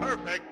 Perfect.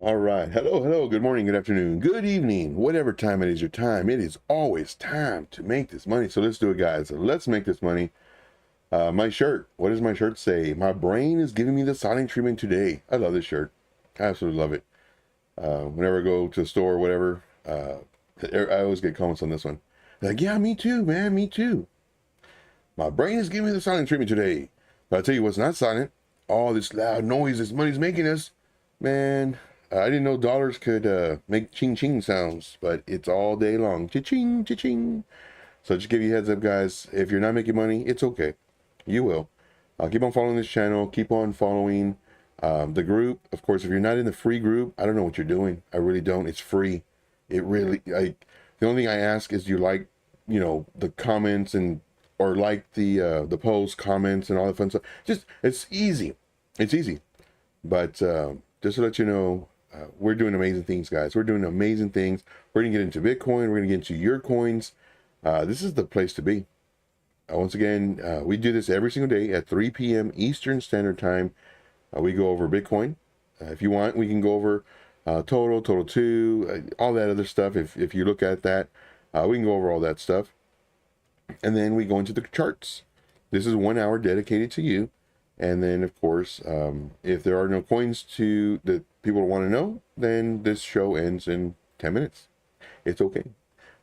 All right. Hello. Good morning, good afternoon, good evening, whatever time it is your time. It is always time to make this money. So let's do it, guys. Let's make this money. My shirt. What does my shirt say? My brain is giving me the silent treatment today. I love this shirt. I absolutely love it. Whenever I go to the store or whatever, I always get comments on this one. They're like, yeah, me too, man. Me too. My brain is giving me the silent treatment today. But I'll tell you what's not silent. All this loud noise this money's making us. Man, I didn't know dollars could make ching-ching sounds, but it's all day long. Cha-ching, cha-ching. So just give you a heads up, guys. If you're not making money, it's okay. You will. Keep on following this channel. Keep on following the group. Of course, if you're not in the free group, I don't know what you're doing. I really don't. It's free. It really, the only thing I ask is, do you like, the comments or like the posts, comments, and all that fun stuff. Just, it's easy. It's easy. But just to let you know, we're doing amazing things, guys. We're doing amazing things. We're going to get into Bitcoin. We're going to get into your coins. This is the place to be. Once again, we do this every single day at 3 p.m. Eastern Standard Time. We go over Bitcoin. If you want, we can go over Total 2, all that other stuff. If you look at that, we can go over all that stuff. And then we go into the charts. This is 1 hour dedicated to you. And then, of course, if there are no coins that people want to know, then this show ends in 10 minutes. It's okay.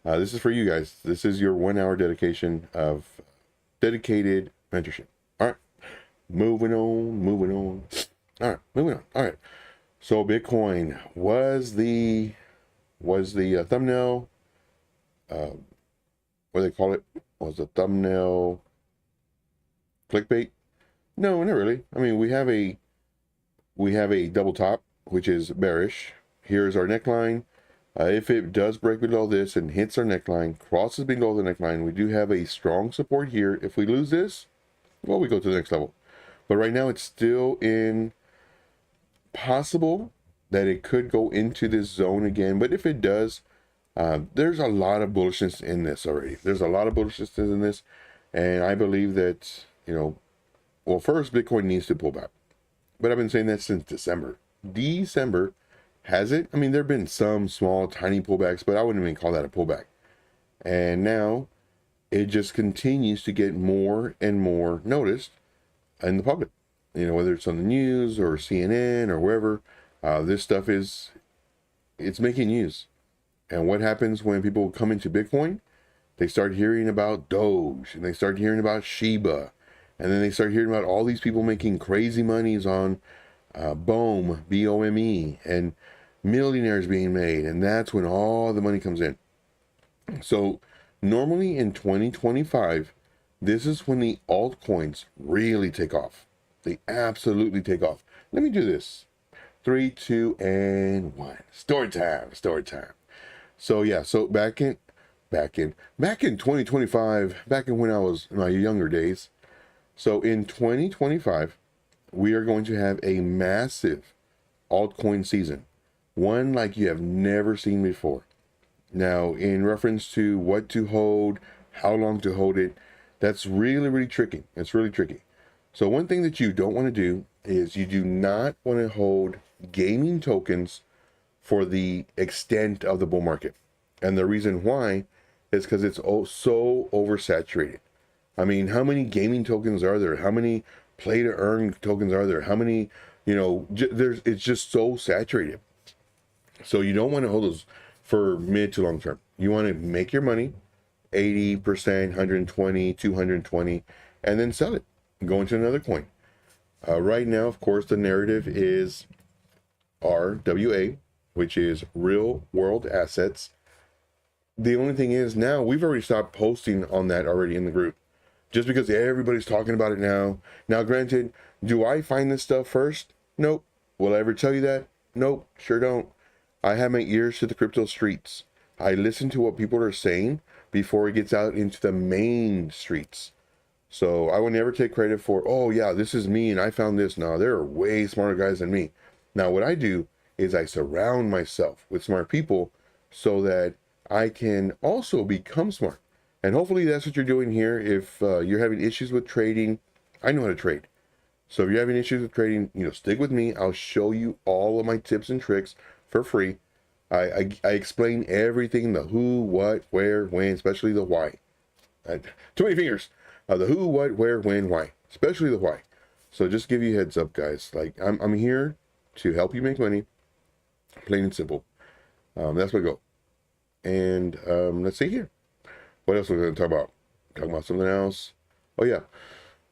This is for you guys. This is your 1 hour dedication of dedicated mentorship. All right. Moving on. All right. Moving on. All right. So Bitcoin was the thumbnail. What do they call it? Was the thumbnail clickbait? No, not really. I mean, we have a we have a double top, which is bearish. Here's our neckline. If it does break below this and hits our neckline, crosses below the neckline, we do have a strong support here. If we lose this, well, we go to the next level. But right now it's still in possible that it could go into this zone again. But if it does, there's a lot of bullishness in this already. There's a lot of bullishness in this. And I believe that, you know, well, first, Bitcoin needs to pull back. But I've been saying that since December. December, has it? I mean, there have been some small, tiny pullbacks, but I wouldn't even call that a pullback. And now it just continues to get more and more noticed in the public. You know, whether it's on the news or CNN or wherever, this stuff it's making news. And what happens when people come into Bitcoin? They start hearing about Doge, and they start hearing about Shiba, and then they start hearing about all these people making crazy monies on BOME, BOME, and millionaires being made, and that's when all the money comes in. So normally in 2025, this is when the altcoins really take off. They absolutely take off. Let me do this. 3, 2, and 1. Story time, story time. So yeah, so back in 2025, back in when I was in my younger days. So in 2025, we are going to have a massive altcoin season. One like you have never seen before. Now, in reference to what to hold, how long to hold it, that's really, really tricky. It's really tricky. So one thing that you don't want to do is you do not want to hold gaming tokens for the extent of the bull market. And the reason why is because it's so oversaturated. I mean, how many gaming tokens are there? How many play to earn tokens are there? How many, you know, it's just so saturated. So you don't want to hold those for mid to long term. You want to make your money 80%, 120, 220, and then sell it. Go into another coin. Right now, of course, the narrative is RWA, which is real world assets. The only thing is now we've already stopped posting on that already in the group, just because everybody's talking about it now. Now, granted, do I find this stuff first? Nope. Will I ever tell you that? Nope, sure don't. I have my ears to the crypto streets. I listen to what people are saying before it gets out into the main streets. So I will never take credit for, oh yeah, this is me and I found this. No, there are way smarter guys than me. Now what I do is I surround myself with smart people so that I can also become smart. And hopefully that's what you're doing here. If you're having issues with trading, I know how to trade. So if you're having issues with trading, you know, stick with me. I'll show you all of my tips and tricks for free. I explain everything, the who, what, where, when, especially the why. Too many fingers. The who, what, where, when, why, especially the why. So just give you a heads up, guys. Like I'm here to help you make money, plain and simple. That's my goal. And let's see here. What else are we going to talk about? Talking about something else. Oh yeah.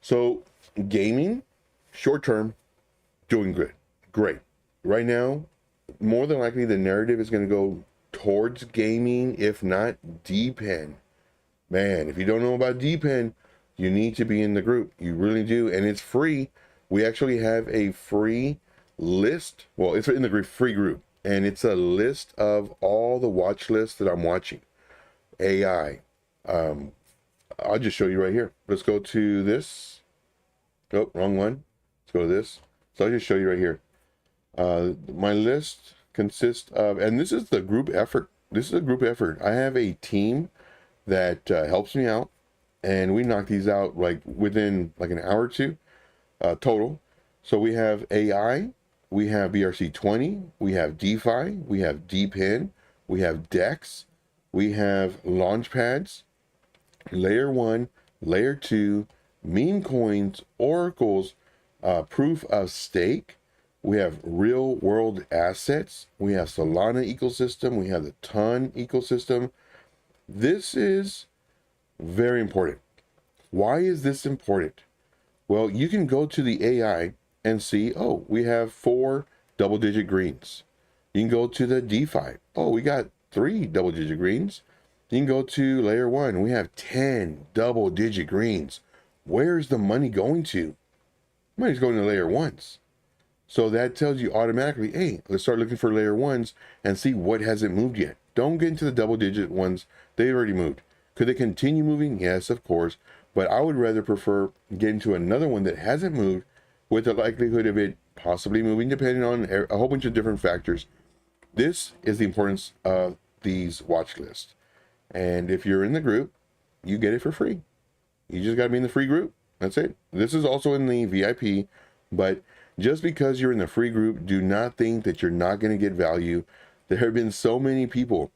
So gaming, short term, doing good, great. Right now, more than likely the narrative is going to go towards gaming, if not DPen. Man, if you don't know about DPen, you need to be in the group. You really do, and it's free. We actually have a free list. Well, it's in the free group, and it's a list of all the watch lists that I'm watching. AI. I'll just show you right here. Let's go to this. Oh, wrong one. Let's go to this. So I'll just show you right here. My list consists of, and this is the group effort. This is a group effort. I have a team that helps me out, and we knock these out like within like an hour or two total. So we have AI, we have BRC20, we have DeFi, we have DPen, we have DEX, we have launch pads, layer 1, layer 2, meme coins, oracles, proof of stake. We have real world assets. We have Solana ecosystem. We have the TRON ecosystem. This is very important. Why is this important? Well, you can go to the AI and see, oh, we have 4 double-digit greens. You can go to the DeFi. Oh, we got 3 double-digit greens. You can go to layer 1. We have 10 double-digit greens. Where's the money going to? Money's going to layer 1s. So that tells you automatically, hey, let's start looking for layer ones and see what hasn't moved yet. Don't get into the double digit ones. They've already moved. Could they continue moving? Yes, of course. But I would rather prefer getting to another one that hasn't moved with the likelihood of it possibly moving, depending on a whole bunch of different factors. This is the importance of these watch lists. And if you're in the group, you get it for free. You just got to be in the free group. That's it. This is also in the VIP, but just because you're in the free group, do not think that you're not going to get value. There have been so many people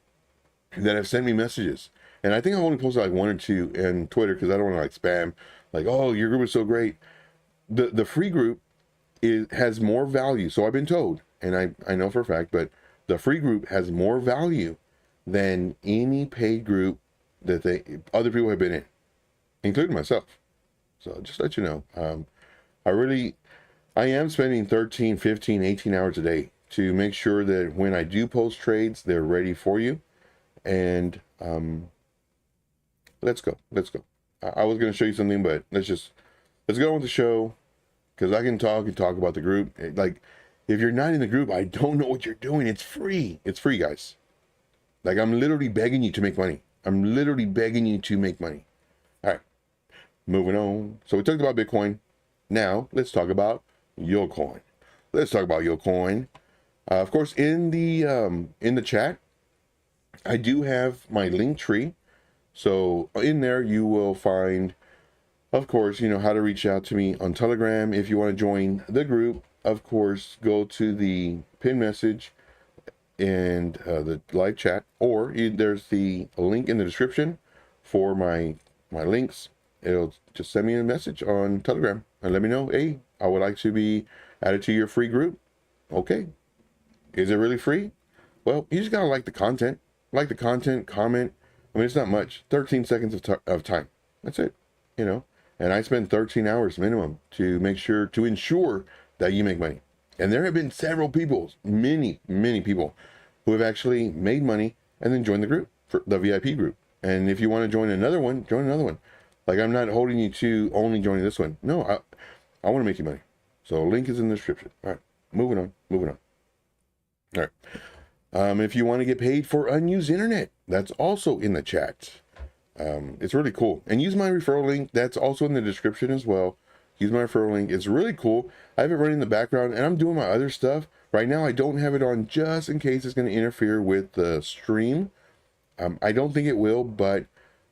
that have sent me messages, and I think I've only posted like one or two in Twitter because I don't want to like spam, like, oh, your group is so great. The free group has more value. So I've been told, and I know for a fact, but the free group has more value than any paid group that other people have been in, including myself. So just let you know, I am spending 13, 15, 18 hours a day to make sure that when I do post trades, they're ready for you. And let's go. I was going to show you something, but let's go on with the show, because I can talk about the group. Like, if you're not in the group, I don't know what you're doing. It's free, guys. Like, I'm literally begging you to make money. All right, moving on. So we talked about Bitcoin. Now let's talk about your coin. Of course, in the chat, I do have my link tree. So in there you will find, of course, how to reach out to me on Telegram. If you want to join the group, of course, go to the pin message and the live chat, or there's the link in the description for my links. It'll just send me a message on Telegram and let me know, hey, I would like to be added to your free group. Okay. Is it really free? Well, you just gotta like the content, comment. I mean, it's not much, 13 seconds of time. That's it, and I spend 13 hours minimum to ensure that you make money. And there have been several people, many people, who have actually made money and then joined the group, for the VIP group. And if you want to join another one, join another one. Like, I'm not holding you to only joining this one. No, I want to make you money. So link is in the description. All right, moving on. All right. If you want to get paid for unused internet, that's also in the chat. It's really cool. And use my referral link. That's also in the description as well. Use my referral link. It's really cool. I have it running in the background, and I'm doing my other stuff. Right now, I don't have it on just in case it's going to interfere with the stream. I don't think it will, but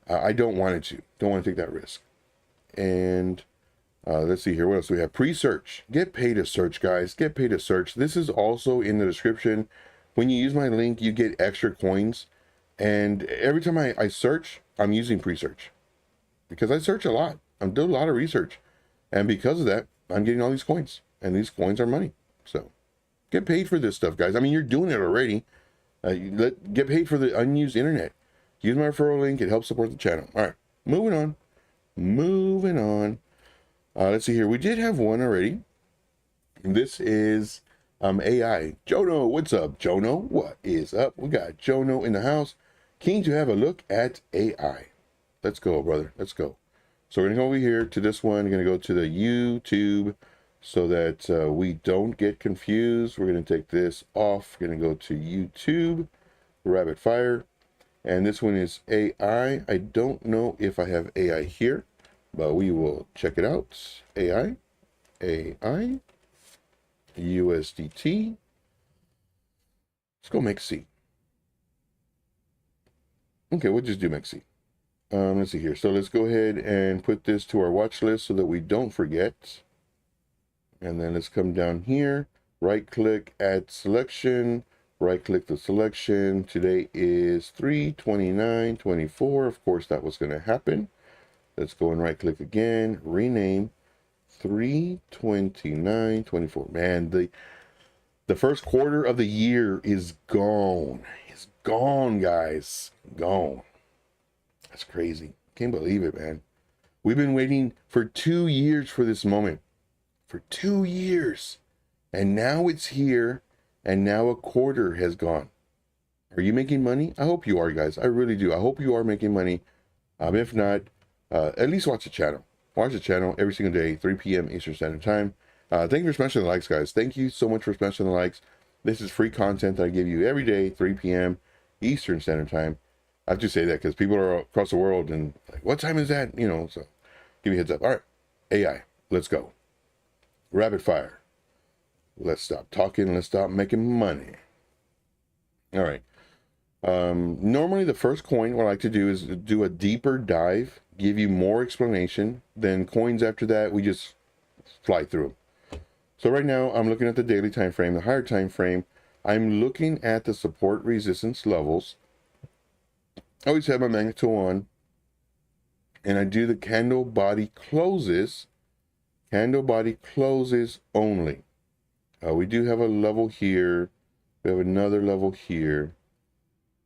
I don't want it to. Don't want to take that risk. And let's see here. What else do we have? PREsearch. Get paid to search, guys. Get paid to search. This is also in the description. When you use my link, you get extra coins. And every time I search, I'm using PREsearch, because I search a lot. I'm doing a lot of research. And because of that, I'm getting all these coins. And these coins are money. So get paid for this stuff, guys. I mean, you're doing it already. Get paid for the unused internet. Use my referral link. It helps support the channel. All right, moving on. Let's see here. We did have one already. This is AI. Jono, what's up, Jono? What is up? We got Jono in the house. Keen to have a look at AI. Let's go, brother. Let's go. So we're going to go over here to this one. We're going to go to the YouTube so that we don't get confused. We're going to take this off. We're going to go to YouTube, rapid fire. And this one is AI. I don't know if I have AI here, but we will check it out. AI, USDT. Let's go MEXC. Okay, we'll just do MEXC. Let's see here. So let's go ahead and put this to our watch list so that we don't forget. And then let's come down here, right click, add selection, right click the selection. Today is 3/29/24. Of course, that was going to happen. Let's go and right click again, rename 3/29/24. Man, the first quarter of the year is gone. It's gone, guys. Gone. That's crazy. Can't believe it, man. We've been waiting for 2 years for this moment. For 2 years. And now it's here. And now a quarter has gone. Are you making money? I hope you are, guys. I really do. I hope you are making money. If not, at least watch the channel. Watch the channel every single day, 3 p.m. Eastern Standard Time. Thank you for smashing the likes, guys. Thank you so much for smashing the likes. This is free content that I give you every day, 3 p.m. Eastern Standard Time. I have to say that because people are across the world and like, what time is that? You know, so give me a heads up. All right, AI, let's go. Rapid fire. Let's stop talking. Let's stop making money. All right. Normally the first coin what I like to do is do a deeper dive, give you more explanation. Then coins after that, we just fly through them. So right now I'm looking at the daily time frame, the higher time frame. I'm looking at the support resistance levels. I always have my magnet tool on, and I do the candle body closes only. We do have a level here. We have another level here.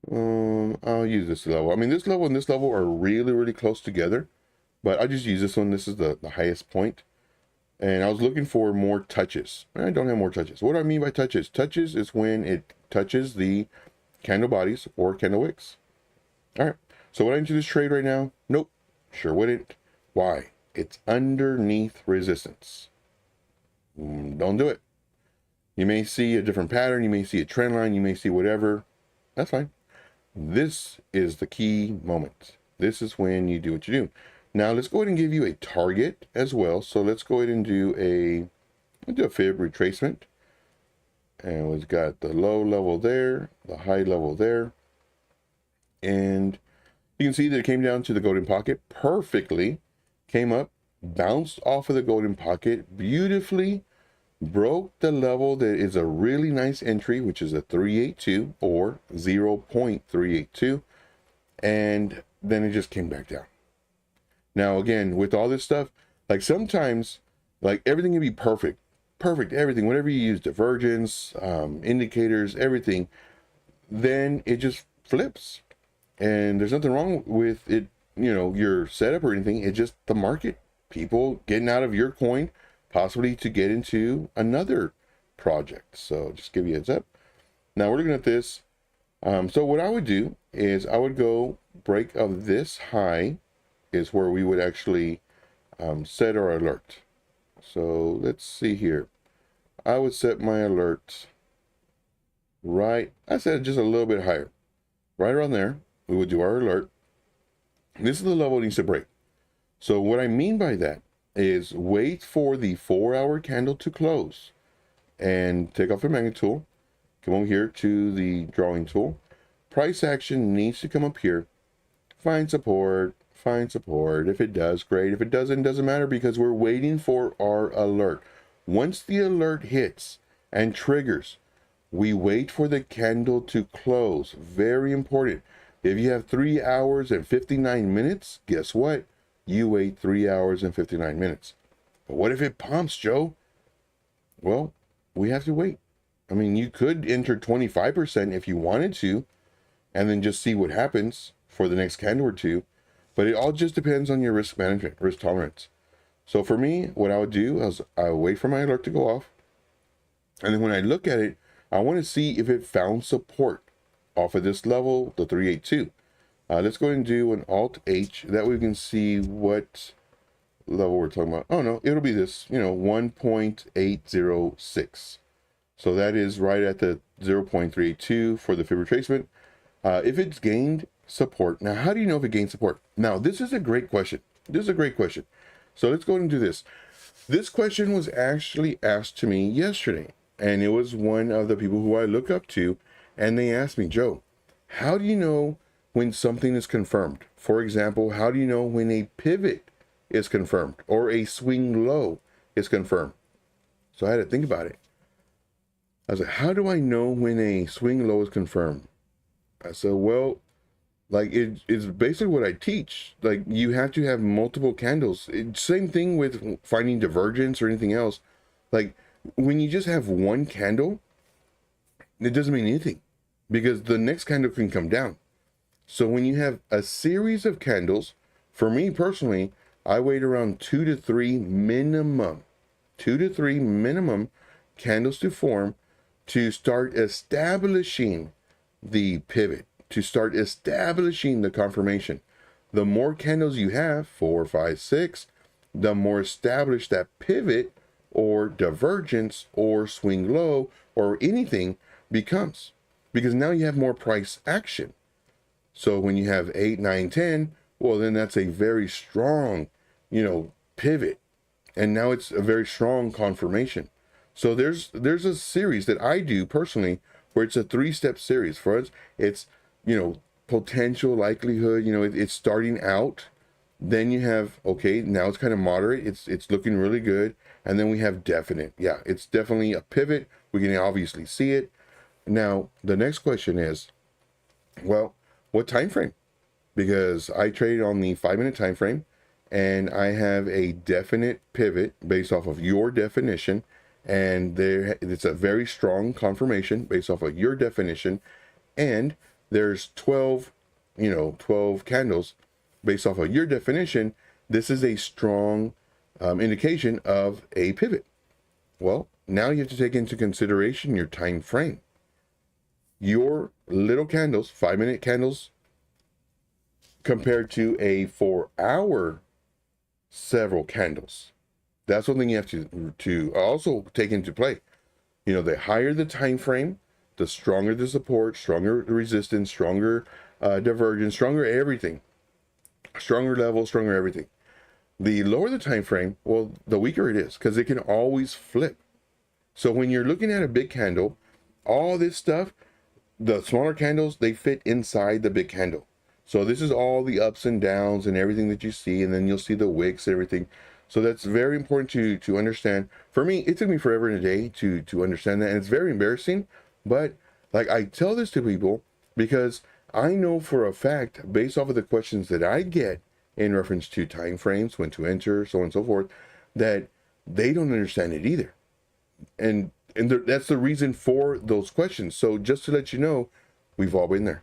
I'll use this level. I mean, this level and this level are really, really close together, but I just use this one. This is the highest point. And I was looking for more touches. I don't have more touches. What do I mean by touches? Touches is when it touches the candle bodies or candle wicks. All right. So would I enter this trade right now? Nope. Sure wouldn't. Why? It's underneath resistance. Don't do it. You may see a different pattern. You may see a trend line. You may see whatever. That's fine. This is the key moment. This is when you do what you do. Now let's go ahead and give you a target as well. So let's go ahead and do a fib retracement. And we've got the low level there, the high level there. And you can see that it came down to the golden pocket perfectly, came up, bounced off of the golden pocket beautifully, broke the level that is a really nice entry, which is a 382 or 0.382. And then it just came back down. Now, again, with all this stuff, like sometimes, like everything can be perfect, everything, whatever you use, divergence, indicators, everything, then it just flips. And there's nothing wrong with it, you know, your setup or anything. It's just the market, people getting out of your coin, possibly to get into another project. So just give you a heads up. Now we're looking at this. So what I would do is I would go break of this high is where we would actually set our alert. So let's see here. I would set my alert right, I set it just a little bit higher. Right around there, we would do our alert. This is the level it needs to break. So what I mean by that is wait for the 4-hour candle to close and take off your magnet tool. Come over here to the drawing tool. Price action needs to come up here. Find support. Find support. If it does, great. If it doesn't matter because we're waiting for our alert. Once the alert hits and triggers, we wait for the candle to close. Very important. If you have 3 hours and 59 minutes, guess what? You wait 3 hours and 59 minutes. But what if it pumps, Joe? Well, we have to wait. I mean, you could enter 25% if you wanted to, and then just see what happens for the next candle or two. But it all just depends on your risk management, risk tolerance. So for me, what I would do is I would wait for my alert to go off. And then when I look at it, I want to see if it found support off of this level, the 382. Let's go ahead and do an Alt H. That way we can see what level we're talking about. Oh no, it'll be this, you know, 1.806. So that is right at the 0.382 for the fib retracement. If it's gained support. Now, how do you know if it gains support? Now, this is a great question. This is a great question. So let's go ahead and do this. This question was actually asked to me yesterday, and it was one of the people who I look up to, and they asked me, Joe, how do you know when something is confirmed? For example, how do you know when a pivot is confirmed or a swing low is confirmed? So I had to think about it. I was like, how do I know when a swing low is confirmed? I said, well, like it's basically what I teach. Like you have to have multiple candles. Same thing with finding divergence or anything else. Like when you just have one candle, it doesn't mean anything because the next candle can come down. So when you have a series of candles, for me personally, I wait around 2 to 3 minimum, 2 to 3 minimum candles to form to start establishing the pivot, to start establishing the confirmation. The more candles you have, 4, 5, 6, the more established that pivot or divergence or swing low or anything becomes, because now you have more price action. So when you have 8, 9, 10, well, then that's a very strong, pivot. And now it's a very strong confirmation. So there's a series that I do personally where it's a 3-step series. For us, it's, potential, likelihood, it's starting out. Then you have, okay, now it's kind of moderate. It's looking really good. And then we have definite. Yeah, it's definitely a pivot. We can obviously see it. Now, the next question is, well, what time frame? Because I trade on the 5-minute time frame, and I have a definite pivot based off of your definition, and it's a very strong confirmation based off of your definition, and there's 12 candles based off of your definition. This is a strong indication of a pivot. Well, now you have to take into consideration your time frame. Your little candles, 5-minute candles, compared to a 4-hour several candles. That's one thing you have to also take into play. The higher the time frame, the stronger the support, stronger the resistance, stronger divergence, stronger everything, stronger level, stronger everything. The lower the time frame, well, the weaker it is, because it can always flip. So when you're looking at a big candle, all this stuff, the smaller candles, they fit inside the big candle. So this is all the ups and downs and everything that you see, and then you'll see the wicks and everything. So that's very important to understand. For me, it took me forever and a day to understand that, and it's very embarrassing. But like, I tell this to people because I know for a fact, based off of the questions that I get in reference to time frames, when to enter, so on and so forth, that they don't understand it either. And that's the reason for those questions. So just to let you know, we've all been there.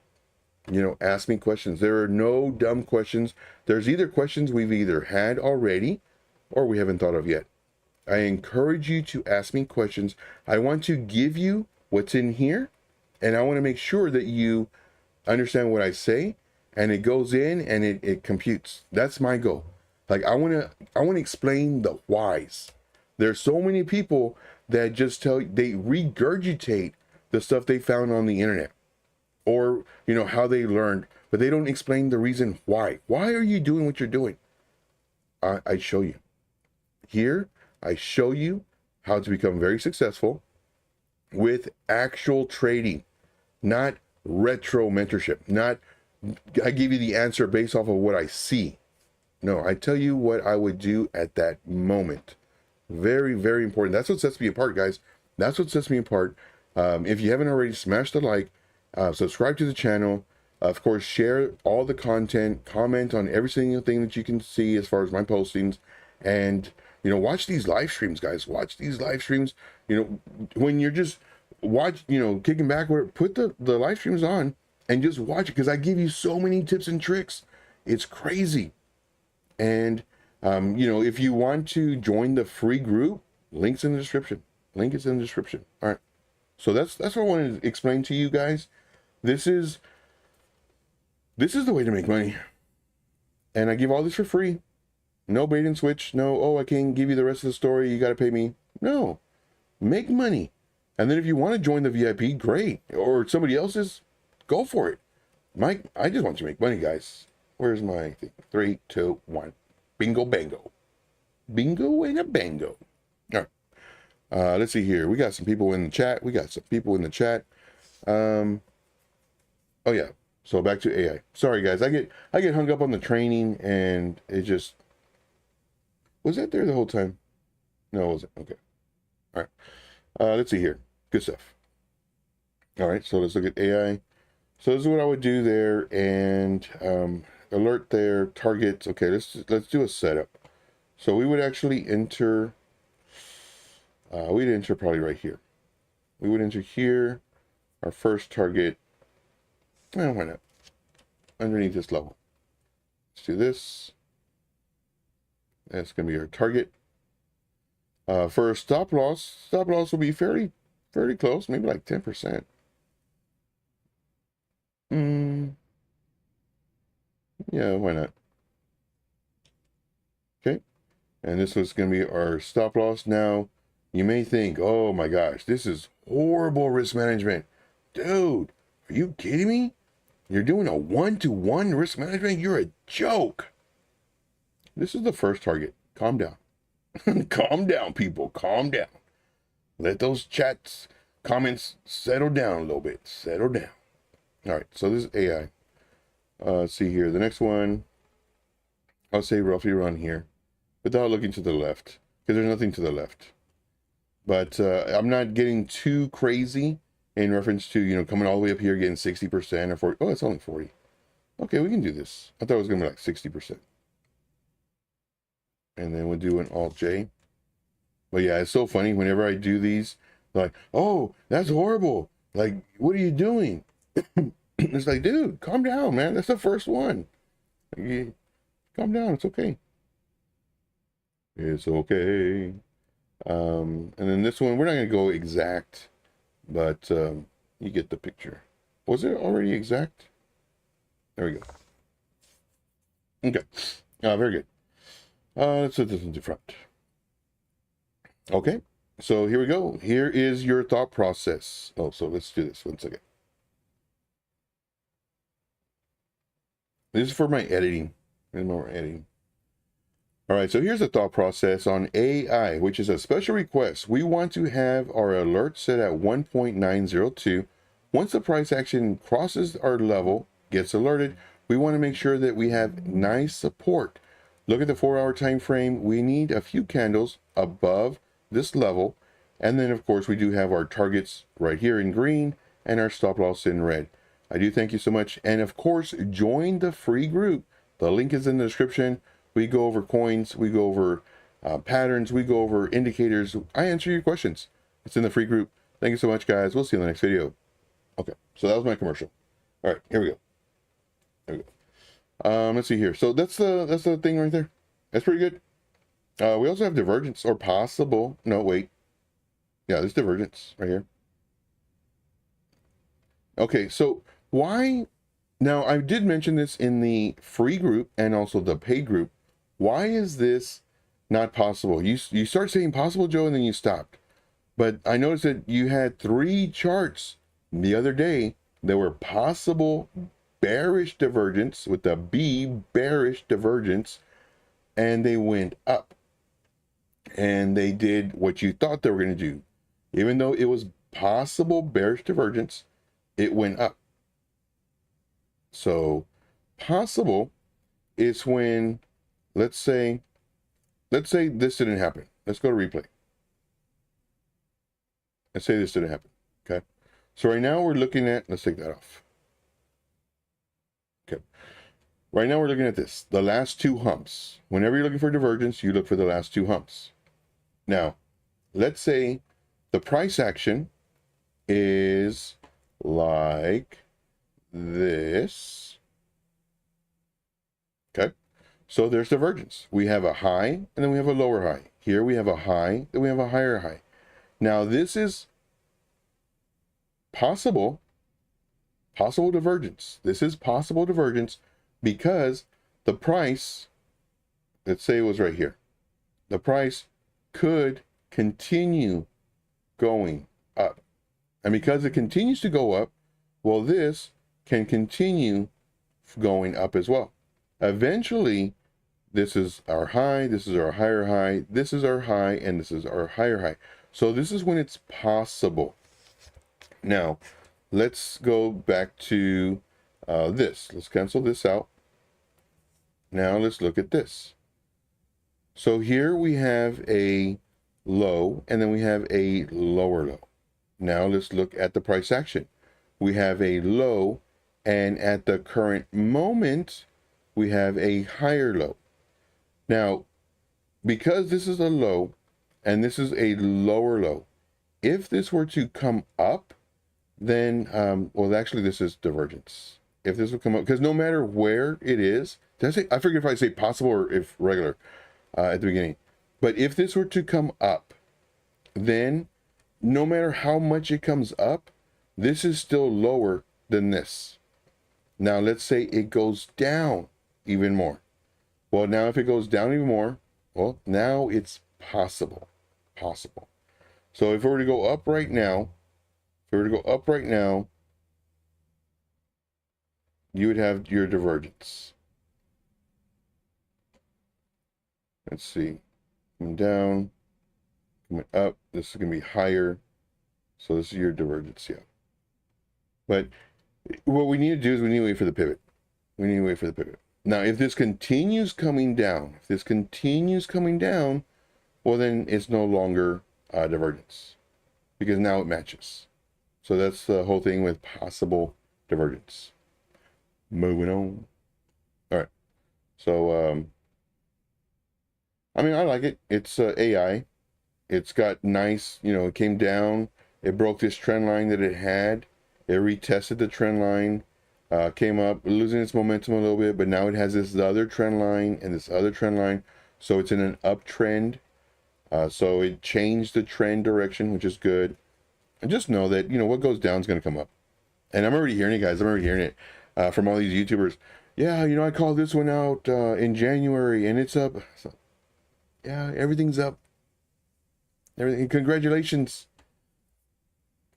Ask me questions. There are no dumb questions. There's either questions we've either had already or we haven't thought of yet. I encourage you to ask me questions. I want to give you what's in here, and I want to make sure that you understand what I say, and it goes in and it computes. That's my goal. Like, I want to explain the whys. There's so many people that just they regurgitate the stuff they found on the internet, or how they learned, but they don't explain the reason why. Why are you doing what you're doing? I show you. Here, I show you how to become very successful with actual trading, not retro mentorship. Not, I give you the answer based off of what I see. No, I tell you what I would do at that moment. Very, very important. That's what sets me apart, guys. That's what sets me apart. If you haven't already, smash the like. Subscribe to the channel. Of course, share all the content, comment on every single thing that you can see as far as my postings, and watch these live streams, guys. Watch these live streams. When you're just kicking back, put the live streams on and just watch it, because I give you so many tips and tricks. It's crazy. And if you want to join the free group, link's in the description. Link is in the description. All right. So that's what I wanted to explain to you guys. This is the way to make money. And I give all this for free. No bait and switch. No, oh, I can't give you the rest of the story, you got to pay me. No. Make money. And then if you want to join the VIP, great. Or somebody else's, go for it. I just want to make money, guys. Where's my thing? 3, 2, 1. Bingo bango. Bingo and a bango. All right. Let's see here. We got some people in the chat. Oh yeah. So back to AI. Sorry guys, I get hung up on the training, and it just, was that there the whole time? No, it wasn't. Okay. All right. Let's see here. Good stuff. All right. So let's look at AI. So this is what I would do there, and alert there, targets. Okay. Let's do a setup. So we would actually enter. We'd enter probably right here. We would enter here. Our first target. Why not? Underneath this level. Let's do this. That's going to be our target. For a stop loss will be fairly close, maybe like 10%. Yeah, why not? Okay. And this was going to be our stop loss. Now, You may think, oh my gosh, this is horrible risk management. Dude, are you kidding me? You're doing a 1-to-1 risk management? You're a joke. This is the first target. Calm down. Calm down, people. Calm down. Let those chats, comments settle down a little bit. Settle down. All right, so this is AI. Let's see here. The next one, I'll say roughly around here, without looking to the left, because there's nothing to the left. But I'm not getting too crazy in reference to, you know, coming all the way up here, getting 60% or 40. Oh, it's only 40. Okay, we can do this. I thought it was going to be like 60%. And then we'll do an Alt-J. But yeah, it's so funny. Whenever I do these, they're like, oh, that's horrible. Like, what are you doing? It's like, dude, calm down, man. That's the first one. Like, calm down. It's okay. It's okay. And then this one, we're not going to go exact, but you get the picture. Was it already exact? There we go. Okay. Very good. Let's put this into front. Okay. So here we go. Here is your thought process. Oh, so let's do this 1 second. This is for my editing. And more editing. All right, so here's the thought process on AI, which is a special request. We want to have our alert set at 1.902. Once the price action crosses our level, gets alerted, we want to make sure that we have nice support. Look at the 4-hour time frame. We need a few candles above this level. And then, of course, we do have our targets right here in green and our stop loss in red. I do thank you so much. And, of course, join the free group. The link is in the description. We go over coins, we go over patterns, we go over indicators. I answer your questions. It's in the free group. Thank you so much, guys. We'll see you in the next video. Okay, so that was my commercial. All right, here we go. There we go. Let's see here. So that's the thing right there. That's pretty good. We also have divergence or possible. No, wait. Yeah, there's divergence right here. Okay, so why? Now, I did mention this in the free group and also the paid group. Why is this not possible? You start saying possible, Joe, and then you stopped. But I noticed that you had 3 charts the other day that were possible bearish divergence with the B, bearish divergence, and they went up. And they did what you thought they were going to do. Even though it was possible bearish divergence, it went up. So possible is when, let's say this didn't happen. Let's go to replay. Let's say this didn't happen. Okay. So right now we're looking at, let's take that off. Okay. Right now we're looking at this, the last 2 humps. Whenever you're looking for divergence, you look for the last 2 humps. Now, let's say the price action is like this. Okay, so there's divergence. We have a high and then we have a lower high. Here we have a high, then we have a higher high. Now this is possible divergence. This is possible divergence because the price, let's say it was right here, the price could continue going up. And because it continues to go up, well, this can continue going up as well. Eventually, this is our high, this is our higher high, this is our high, and this is our higher high. So this is when it's possible. Now, let's go back to this. Let's cancel this out. Now let's look at this. So here we have a low, and then we have a lower low. Now let's look at the price action. We have a low, and at the current moment, we have a higher low. Now, because this is a low, and this is a lower low, if this were to come up, then, well, actually, this is divergence. If this would come up, because no matter where it is, I forget if I say possible or if regular at the beginning, but if this were to come up, then no matter how much it comes up, this is still lower than this. Now, let's say it goes down even more. Well, now if it goes down even more, well, now it's possible. So if it were to go up right now, you would have your divergence. Let's see, coming down, coming up. This is going to be higher. So this is your divergence, yeah. But what we need to do is we need to wait for the pivot. Now, if this continues coming down, well, then it's no longer divergence, because now it matches. So that's the whole thing with possible divergence. Moving on. All right. So, I mean, I like it. It's AI. It's got nice, it came down. It broke this trend line that it had. It retested the trend line, came up, losing its momentum a little bit, but now it has this other trend line and this other trend line. So it's in an uptrend. So it changed the trend direction, which is good. And just know that, what goes down is going to come up. And I'm already hearing it, guys. I'm already hearing it from all these YouTubers. Yeah, I called this one out in January and it's up. So, yeah, everything's up. Everything. Congratulations.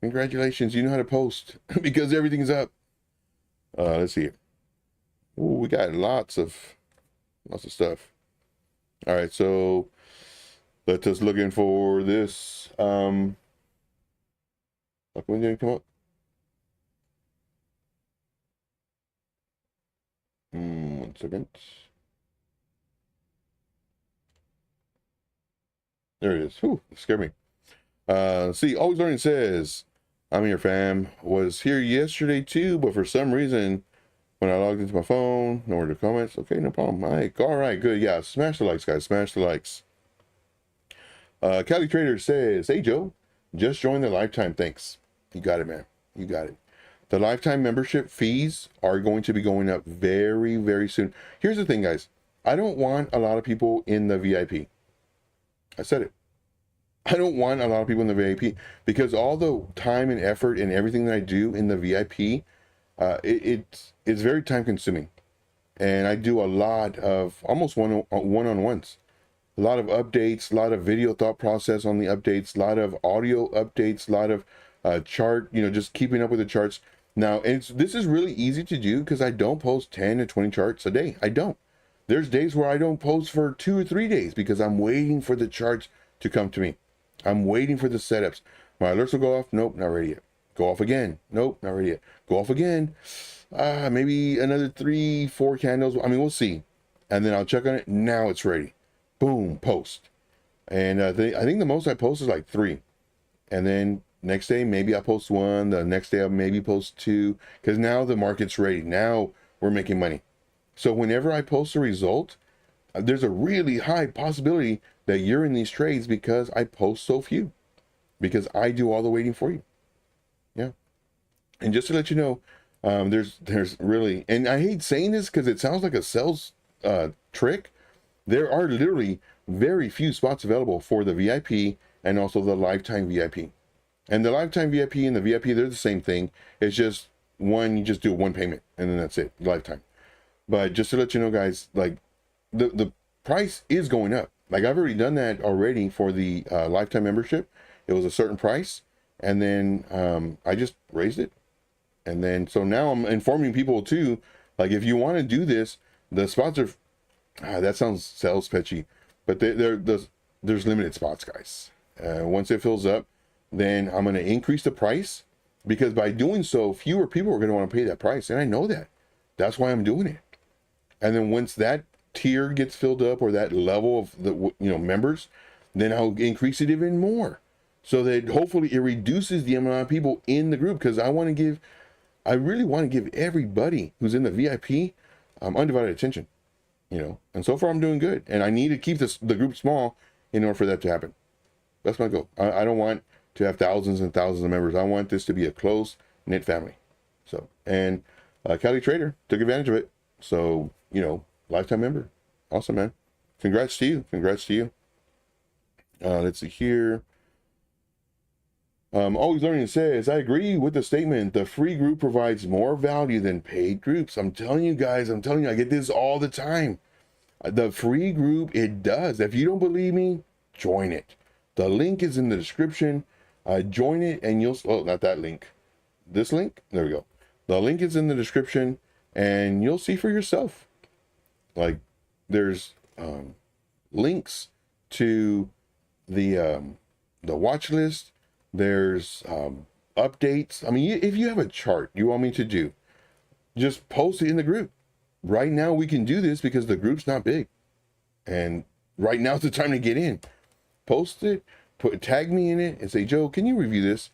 You know how to post because everything's up. Let's see. Ooh, we got lots of stuff. All right, so let's just looking for this. When did it come up? One second. There it is. Whew, it scared me. See, Always Learning says, I'm here, fam. Was here yesterday too, but for some reason, when I logged into my phone, nowhere to comments. Okay, no problem. All right, good. Yeah, smash the likes, guys. Smash the likes. Cali Trader says, hey, Joe, just joined the lifetime. Thanks. You got it, man. You got it. The lifetime membership fees are going to be going up very, very soon. Here's the thing, guys. I don't want a lot of people in the VIP. I said it. I don't want a lot of people in the VIP because all the time and effort and everything that I do in the VIP, it's very time consuming. And I do a lot of almost one-on-ones, a lot of updates, a lot of video thought process on the updates, a lot of audio updates, a lot of chart, just keeping up with the charts. Now, this is really easy to do because I don't post 10 to 20 charts a day. I don't. There's days where I don't post for 2 or 3 days because I'm waiting for the charts to come to me. I'm waiting for the setups. My alerts will go off. Nope, not ready yet. Go off again. Nope, not ready yet. Go off again. Maybe another 3, 4 candles. I mean, we'll see. And then I'll check on it. Now it's ready. Boom, post. And I think the most I post is like 3. And then next day, maybe I post 1. The next day, I'll maybe post 2. Because now the market's ready. Now we're making money. So whenever I post a result, there's a really high possibility that you're in these trades because I post so few, because I do all the waiting for you. Yeah. And just to let you know, there's really, and I hate saying this because it sounds like a sales trick. There are literally very few spots available for the VIP and also the lifetime VIP. And the lifetime VIP and the VIP, they're the same thing. It's just one, you just do 1 payment and then that's it, lifetime. But just to let you know, guys, like the price is going up. Like I've already done that already for the lifetime membership. It was a certain price, and then I just raised it. And then so now I'm informing people too. Like if you want to do this, the spots are that sounds sales pitchy, but there's limited spots, guys. Once it fills up, then I'm going to increase the price because by doing so, fewer people are going to want to pay that price, and I know that. That's why I'm doing it. And then once that tier gets filled up or that level of the members, then I'll increase it even more so that hopefully it reduces the amount of people in the group, because I really want to give everybody who's in the VIP undivided attention, and so far I'm doing good, and I need to keep the group small in order for that to happen. That's my goal. I don't want to have thousands and thousands of members. I want this to be a close knit family. So, and Cali Trader took advantage of it. So, lifetime member. Awesome, man. Congrats to you. Let's see here. Always Learning says, I agree with the statement. The free group provides more value than paid groups. I'm telling you guys, I get this all the time. The free group, it does. If you don't believe me, join it. The link is in the description. Join it and you'll, oh, not that link. This link, there we go. The link is in the description and you'll see for yourself. Like there's links to the watch list. There's updates. I mean, if you have a chart you want me to do, just post it in the group. Right now we can do this because the group's not big. And right now's the time to get in. Post it, tag me in it and say, Joe, can you review this?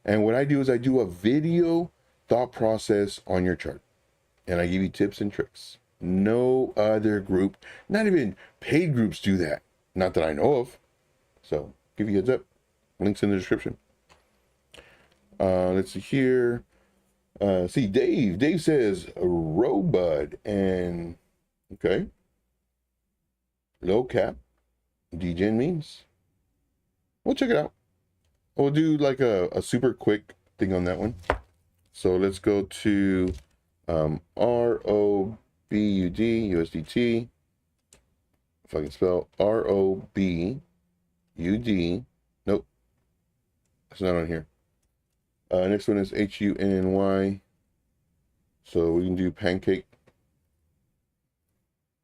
And what I do is I do a video thought process on your chart. And I give you tips and tricks. No other group, not even paid groups, do that. Not that I know of. So give you a heads up. Links in the description. Let's see here. See, Dave says Robud and okay. Low cap. DGen means. We'll check it out. We'll do like a super quick thing on that one. So let's go to ROBUD USDT. If I can spell ROBUD. Nope. It's not on here. Next one is HUNNY. So we can do pancake.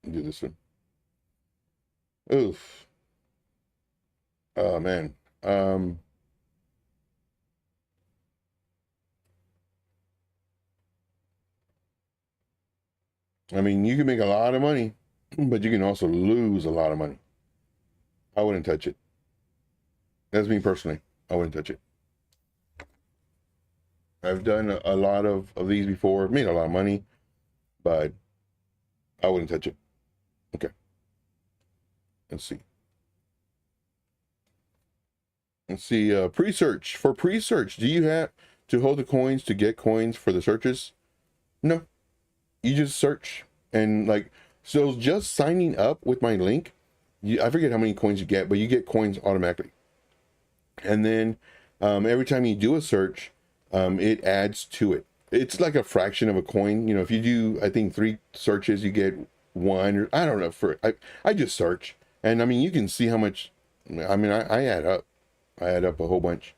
Do this one. Oof. Oh man. I mean, you can make a lot of money, but you can also lose a lot of money. I wouldn't touch it. That's me personally. I wouldn't touch it. I've done a lot of these before, made a lot of money, but I wouldn't touch it. Okay. Let's see. Let's see, PREsearch. For PREsearch, do you have to hold the coins to get coins for the searches? No. You just search and like, so just signing up with my link, I forget how many coins you get, but you get coins automatically. And then every time you do a search, it adds to it. It's like a fraction of a coin. You know, if you do, I think 3 searches, you get 1, or I don't know. I just search, and I mean, you can see how much. I mean, I add up. I add up a whole bunch.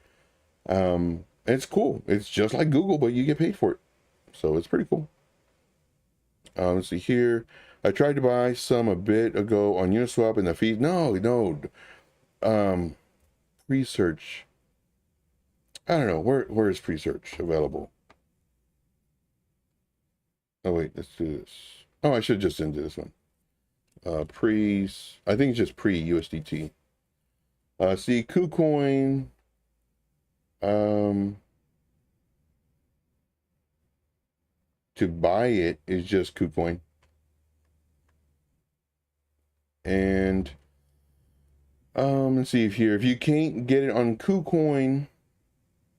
It's cool. It's just like Google, but you get paid for it, so it's pretty cool. Let's see here. I tried to buy some a bit ago on Uniswap, and the fees. No. PREsearch. I don't know, where is PREsearch available? Oh wait, let's do this. Oh, I should just do this one. I think it's just USDT. See, KuCoin. To buy it is just KuCoin. And let's see if you can't get it on KuCoin.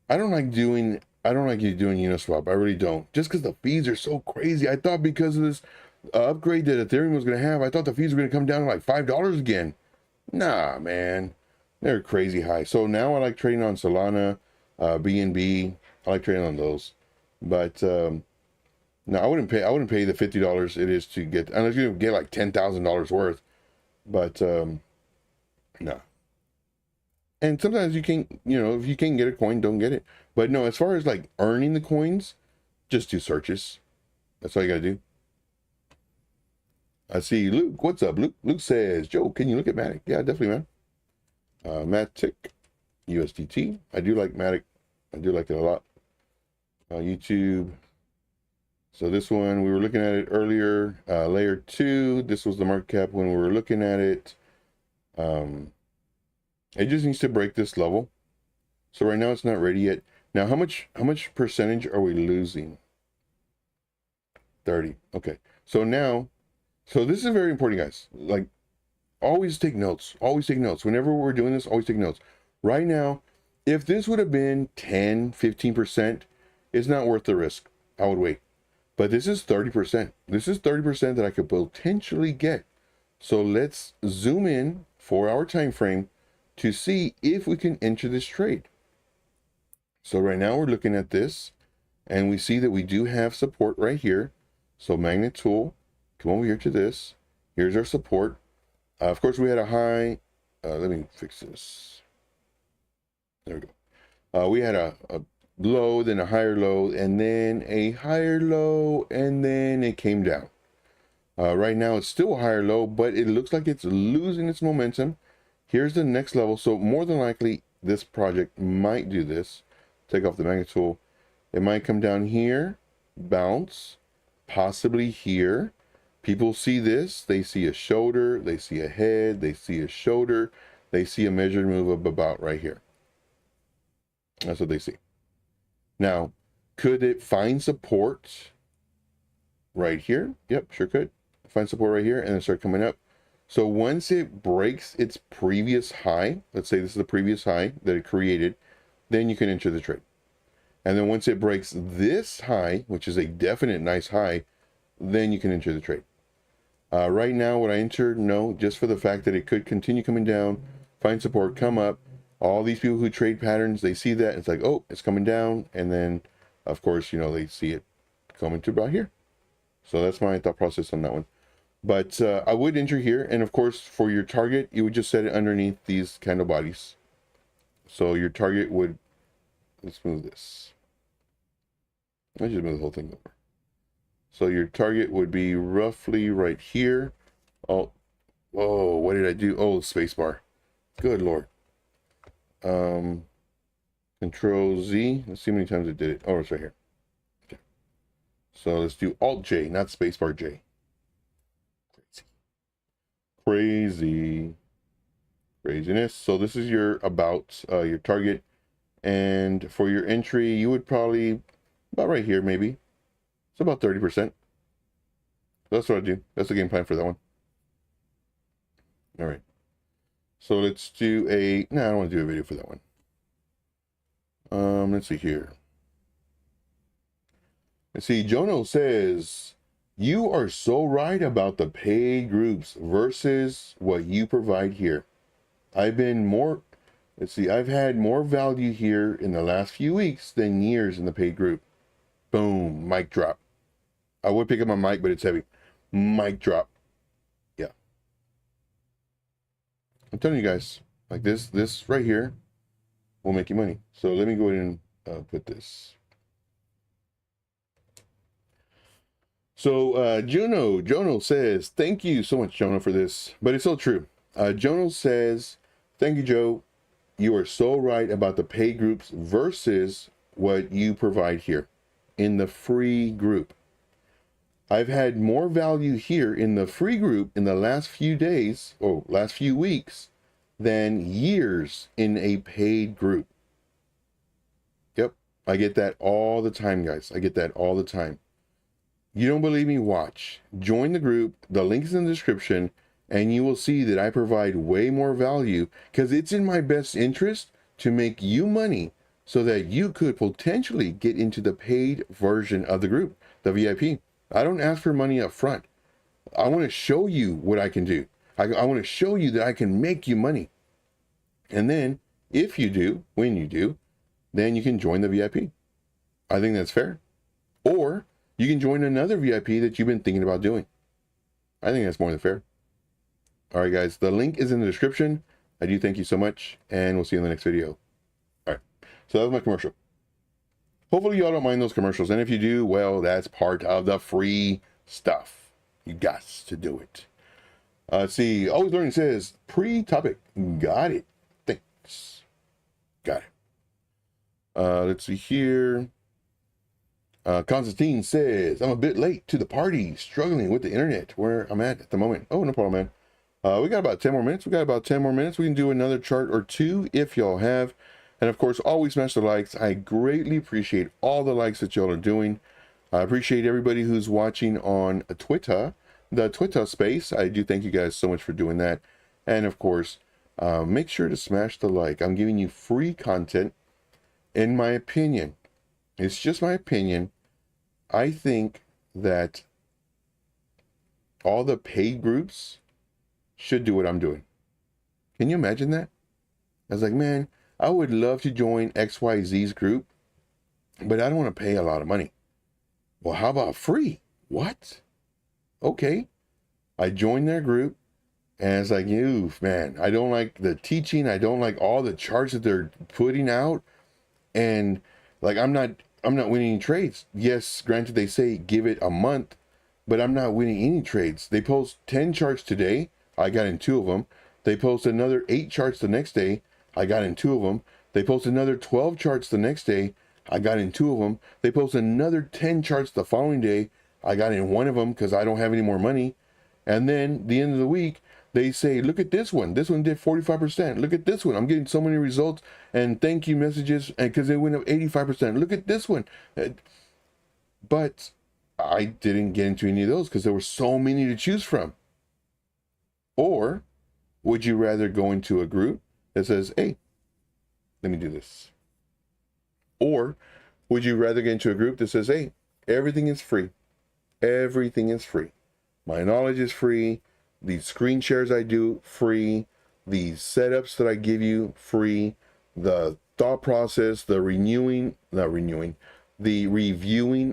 I don't like you doing Uniswap. I really don't. Just because the fees are so crazy. I thought because of this upgrade that Ethereum was going to have, I thought the fees were going to come down to like $5 again. Nah, man. They're crazy high. So now I like trading on Solana, BNB. I like trading on those. But no, I wouldn't pay the $50 it is to get, unless you get like $10,000 worth. But no. And sometimes you can't, you know, if you can't get a coin, don't get it. But no, as far as like earning the coins, just do searches. That's all you gotta do. I see Luke. What's up, Luke? Luke says, Joe, can you look at Matic? Yeah, definitely, man. Matic, USDT. I do like Matic. I do like it a lot. YouTube. So this one, we were looking at it earlier. Layer 2. This was the market cap when we were looking at it. It just needs to break this level. So right now it's not ready yet. Now how much percentage are we losing? 30. Okay. So now, so this is very important, guys. Like, always take notes. Always take notes. Whenever we're doing this, always take notes. Right now, if this would have been 10, 15%, it's not worth the risk. I would wait. But this is 30%. This is 30% that I could potentially get. So let's zoom in 4-hour time frame to see if we can enter this trade. So right now we're looking at this and we see that we do have support right here. So magnet tool, come over here to this. Here's our support. Of course we had a high, let me fix this. There we go. We had a low, then a higher low, and then a higher low, and then it came down. Right now it's still a higher low, but it looks like it's losing its momentum. Here's the next level. So more than likely this project might do this. Take off the magnet tool. It might come down here, bounce, possibly here. People see this, they see a shoulder, they see a head, they see a shoulder, they see a measured move of about right here. That's what they see. Now, could it find support right here? Yep, sure could. Find support right here and then start coming up. So once it breaks its previous high, let's say this is the previous high that it created, then you can enter the trade. And then once it breaks this high, which is a definite nice high, then you can enter the trade. Right now, would I enter? No, just for the fact that it could continue coming down, find support, come up. All these people who trade patterns, they see that. It's like, oh, it's coming down. And then, of course, you know, they see it coming to about here. So that's my thought process on that one. But I would enter here. And, of course, for your target, you would just set it underneath these candle bodies. So your target would, let's move this. Let's just move the whole thing over. So your target would be roughly right here. Oh, whoa, what did I do? Oh, spacebar. Good Lord. Control Z. Let's see how many times it did it. Oh, it's right here. Okay. So let's do Alt J, not spacebar J. Crazy. Craziness. So this is your about, your target. And for your entry, you would probably about right here, maybe. It's about 30%. That's what I do. That's the game plan for that one. All right. So let's do a, no, I don't want to do a video for that one. Let's see here. Let's see, Jono says, you are so right about the paid groups versus what you provide here. I've had more value here in the last few weeks than years in the paid group. Boom, mic drop. I would pick up my mic, but it's heavy. Mic drop. Yeah. I'm telling you guys, like this right here will make you money. So let me go ahead and put this. So Jono says, thank you so much, Jono, for this. But it's so true. Jono says, thank you, Joe. You are so right about the paid groups versus what you provide here in the free group. I've had more value here in the free group in the last few days or last few weeks than years in a paid group. Yep, I get that all the time, guys. I get that all the time. You don't believe me? Watch. Join the group. The link is in the description, and you will see that I provide way more value because it's in my best interest to make you money so that you could potentially get into the paid version of the group, the VIP. I don't ask for money up front. I want to show you what I can do. I want to show you that I can make you money. And then if you do, when you do, then you can join the VIP. I think that's fair. Or you can join another VIP that you've been thinking about doing. I think that's more than fair. All right, guys, the link is in the description. I do thank you so much, and we'll see you in the next video. All right, so that was my commercial. Hopefully y'all don't mind those commercials. And if you do, well, that's part of the free stuff. You got to do it. See, Always Learning says, pre-topic. Got it. Thanks. Got it. Let's see here. Constantine says, I'm a bit late to the party, struggling with the internet where I'm at the moment. Oh, no problem, man. We got about 10 more minutes. We can do another chart or two if y'all have. And of course, always smash the likes. I greatly appreciate all the likes that y'all are doing. I appreciate everybody who's watching on Twitter, the Twitter space. I do thank you guys so much for doing that. And of course, make sure to smash the like. I'm giving you free content. In my opinion, it's just my opinion. I think that all the paid groups should do what I'm doing. Can you imagine that? I was like, man, I would love to join XYZ's group, but I don't want to pay a lot of money. Well, how about free? What? Okay. I joined their group. And it's like, you man, I don't like the teaching. I don't like all the charts that they're putting out. And like, I'm not winning any trades. Yes, granted, they say give it a month, but I'm not winning any trades. They post 10 charts today. I got in 2 of them. They post another 8 charts the next day. I got in 2 of them. They post another 12 charts the next day. I got in 2 of them. They post another 10 charts the following day. I got in 1 of them because I don't have any more money. And then the end of the week, they say, look at this one. This one did 45%. Look at this one. I'm getting so many results and thank you messages, and because they went up 85%. Look at this one. But I didn't get into any of those because there were so many to choose from. Or would you rather go into a group that says, hey, let me do this? Or would you rather get into a group that says, hey, everything is free. Everything is free. My knowledge is free. These screen shares I do, free. These setups that I give you, free. The thought process, the reviewing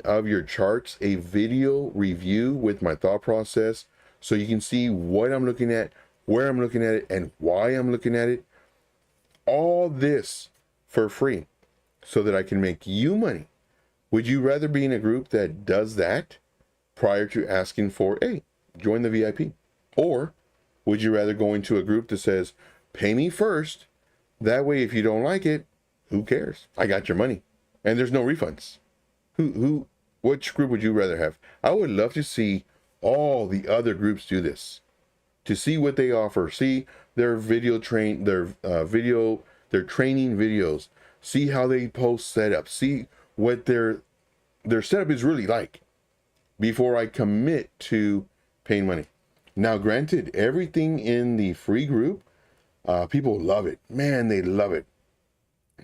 of your charts, a video review with my thought process, so you can see what I'm looking at, where I'm looking at it, and why I'm looking at it. All this for free so that I can make you money. Would you rather be in a group that does that prior to asking for, hey, join the VIP? Or would you rather go into a group that says, pay me first? That way, if you don't like it, who cares? I got your money and there's no refunds. Which group would you rather have? I would love to see all the other groups do this, to see what they offer, see their training videos, see how they post setup, see what their setup is really like before I commit to paying money. Now, granted, everything in the free group, people love it. Man, they love it.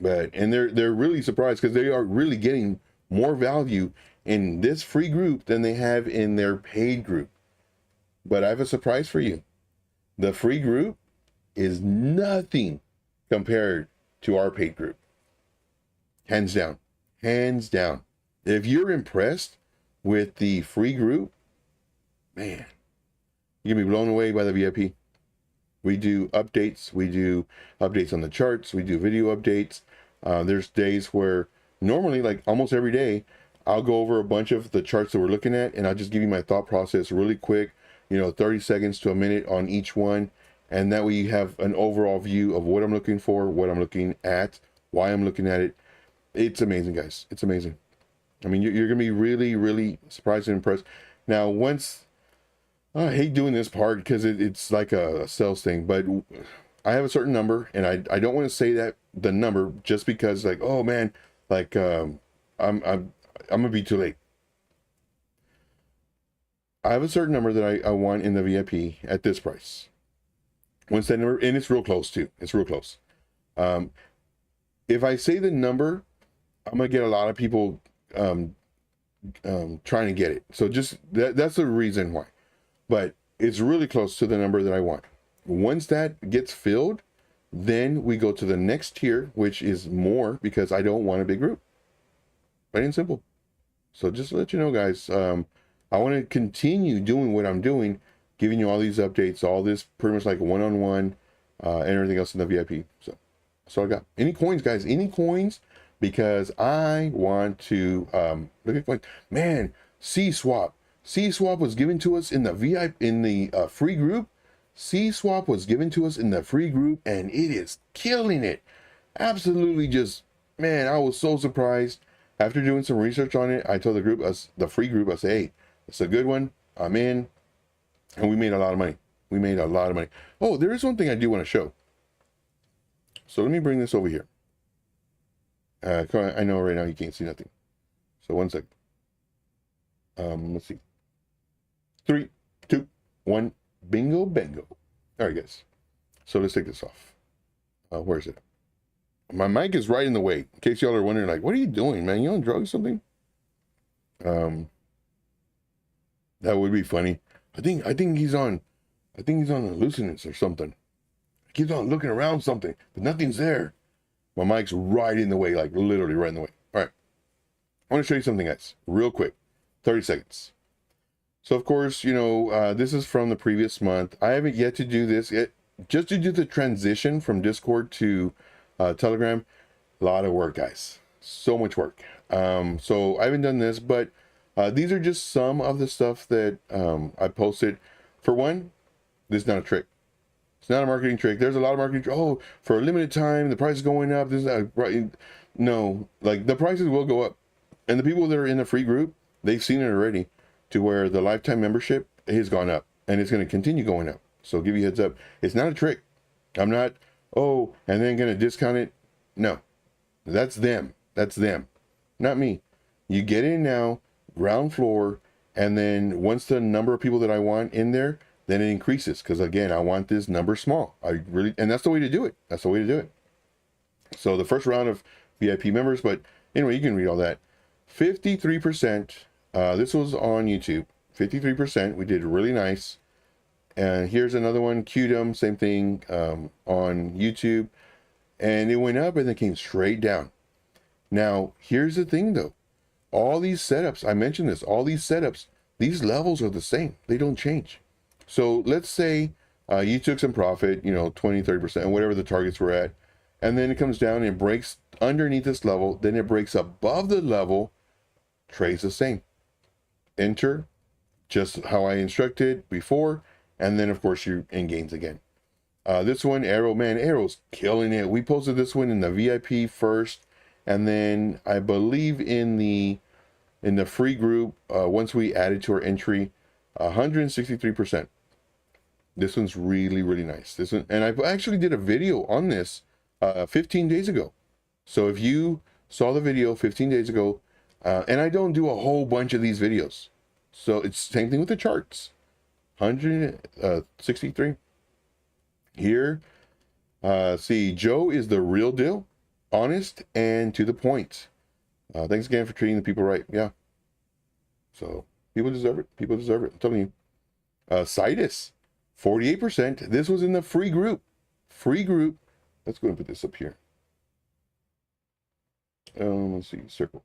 And they're really surprised because they are really getting more value in this free group than they have in their paid group. But I have a surprise for you. The free group is nothing compared to our paid group. Hands down. Hands down. If you're impressed with the free group, man, you're gonna be blown away by the VIP. We do updates. We do updates on the charts. We do video updates. There's days where normally, like almost every day, I'll go over a bunch of the charts that we're looking at, and I'll just give you my thought process really quick, 30 seconds to a minute on each one. And that way you have an overall view of what I'm looking for, what I'm looking at, why I'm looking at it. It's amazing, guys. It's amazing. I mean, you're going to be really, really surprised and impressed. Now, I hate doing this part because it's like a sales thing, but I have a certain number, and I don't want to say the number just because, like, oh man, like I'm gonna be too late. I have a certain number that I want in the VIP at this price. Once that number, and it's real close too. It's real close. If I say the number, I'm gonna get a lot of people trying to get it. So just that's the reason why. But it's really close to the number that I want. Once that gets filled, then we go to the next tier, which is more, because I don't want a big group. Plain and simple. So just to let you know, guys, I want to continue doing what I'm doing, giving you all these updates, all this pretty much like one-on-one, and everything else in the VIP. So that's all I got. Any coins, guys? Any coins? Because I want to look at coins. Man, C-Swap. C-Swap was given to us in the VIP, in the free group. C-Swap was given to us in the free group, and it is killing it. Absolutely just, man, I was so surprised. After doing some research on it, I told the group, the free group, I said, hey, it's a good one. I'm in. And we made a lot of money. We made a lot of money. Oh, there is one thing I do want to show. So let me bring this over here. I know right now you can't see nothing. So 1 second. Let's see. 3, 2, 1. Bingo, bango. All right, guys. So let's take this off. Where is it? My mic is right in the way. In case y'all are wondering, like, what are you doing, man? You on drugs or something? That would be funny. I think he's on hallucinations or something. He keeps on looking around something, but nothing's there. My mic's right in the way, like literally right in the way. All right. I want to show you something, guys, real quick. 30 seconds. So of course, you know, this is from the previous month. I haven't yet to do this. Just to do the transition from Discord to Telegram, a lot of work, guys. So much work. So I haven't done this, but these are just some of the stuff that I posted. For one, this is not a trick. It's not a marketing trick. There's a lot of marketing. Oh, for a limited time, the price is going up. This is right. No, like the prices will go up, and the people that are in the free group, they've seen it already, to where the lifetime membership has gone up, and it's going to continue going up. So give you a heads up. It's not a trick. I'm not. Oh, and then going to discount it. No, that's them. That's them, not me. You get in now, ground floor, and then once the number of people that I want in there, then it increases, because again, I want this number small. I really, and that's the way to do it. That's the way to do it. So the first round of VIP members, but anyway, you can read all that. 53%. This was on YouTube. 53%. We did really nice. And here's another one, Qdom, same thing, on YouTube, and it went up and then came straight down. Now, here's the thing though. All these setups, I mentioned this, all these setups, these levels are the same. They don't change. So let's say you took some profit, you know, 20, 30%, whatever the targets were at, and then it comes down and breaks underneath this level, then it breaks above the level, trades the same. Enter, just how I instructed before, and then of course you're in gains again. This one, Arrow, man, Arrow's killing it. We posted this one in the VIP first, and then I believe in the free group, once we added to our entry, 163%. This one's really, really nice. This one, and I actually did a video on this 15 days ago. So if you saw the video 15 days ago, and I don't do a whole bunch of these videos, so it's the same thing with the charts. 163 here. See, Joe is the real deal, honest and to the point. Thanks again for treating the people right. Yeah, so people deserve it. People deserve it, I'm telling you. Citus, 48%. This was in the free group. Free group. Let's go and put this up here. Let's see, circle.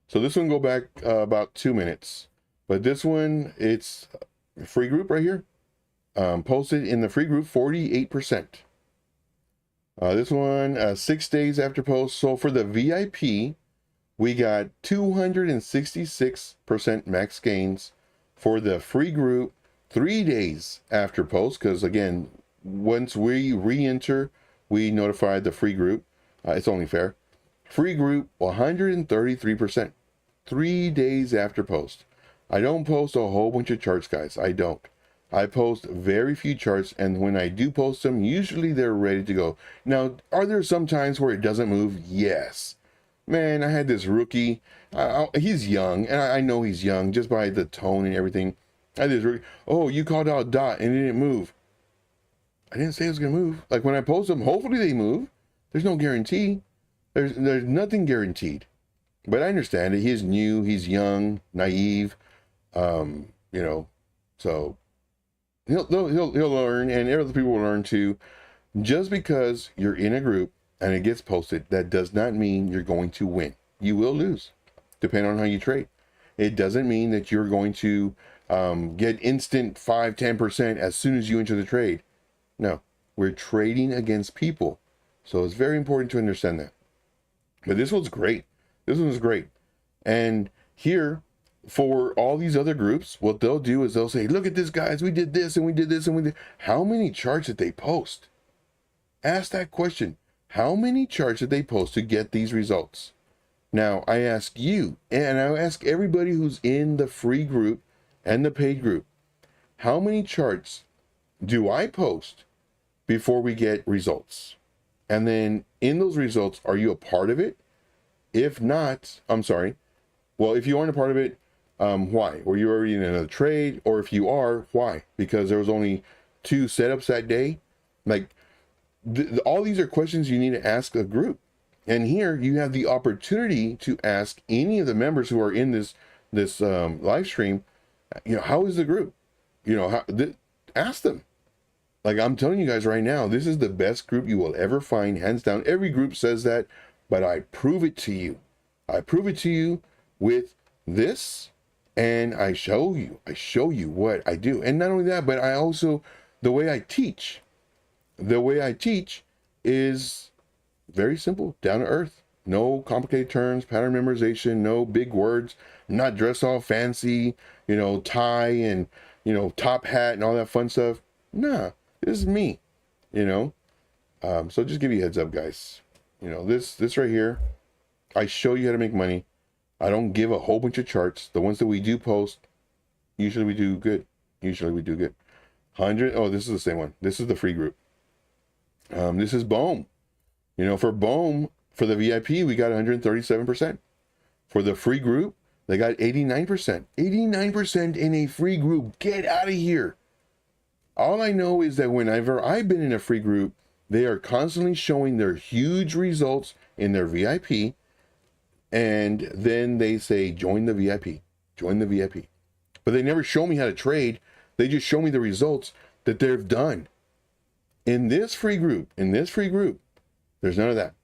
So this one go back about 2 minutes, but this one, it's free group right here. Posted in the free group, 48%. This one, 6 days after post. So for the VIP, we got 266% max gains. For the free group, 3 days after post, because again, once we re-enter, we notified the free group. It's only fair. Free group, 133%. 3 days after post. I don't post a whole bunch of charts, guys. I don't. I post very few charts, and when I do post them, usually they're ready to go. Now, are there some times where it doesn't move? Yes. Man, I had this rookie. He's young, and I know he's young just by the tone and everything. I had this rookie. Oh, you called out dot and it didn't move. I didn't say it was going to move. Like when I post them, hopefully they move. There's no guarantee. There's nothing guaranteed. But I understand it. He's new. He's young, naive. You know, so he'll learn, and other people will learn too. Just because you're in a group and it gets posted, that does not mean you're going to win. You will lose, depending on how you trade. It doesn't mean that you're going to get instant 5-10% as soon as you enter the trade. No, we're trading against people. So it's very important to understand that. But this one's great. This one was great. And here, for all these other groups, what they'll do is they'll say, look at this, guys. We did this and we did this and we did. How many charts did they post? Ask that question. How many charts did they post to get these results? Now, I ask you, and I ask everybody who's in the free group and the paid group, how many charts do I post before we get results? And then in those results, are you a part of it? If not, I'm sorry. Well, if you aren't a part of it, why? Were you already in another trade? Or if you are, why? Because there was only 2 setups that day. Like, all these are questions you need to ask a group. And here you have the opportunity to ask any of the members who are in this live stream, you know, how is the group? You know, ask them. Like I'm telling you guys right now, this is the best group you will ever find, hands down. Every group says that, but I prove it to you. I prove it to you with this And I show you what I do. And not only that, but I also, the way I teach is very simple, down to earth. No complicated terms, pattern memorization, no big words. I'm not dressed all fancy, you know, tie and, you know, top hat and all that fun stuff. Nah, this is me, you know. So just give you a heads up, guys. You know, this right here, I show you how to make money. I don't give a whole bunch of charts. The ones that we do post, usually we do good. 100, oh, this is the same one. This is the free group. This is Bohm. You know, for Bohm, for the VIP, we got 137%. For the free group, they got 89%. 89% in a free group. Get out of here. All I know is that whenever I've been in a free group, they are constantly showing their huge results in their VIP. And then they say, join the VIP. Join the VIP. But they never show me how to trade. They just show me the results that they've done. In this free group, there's none of that.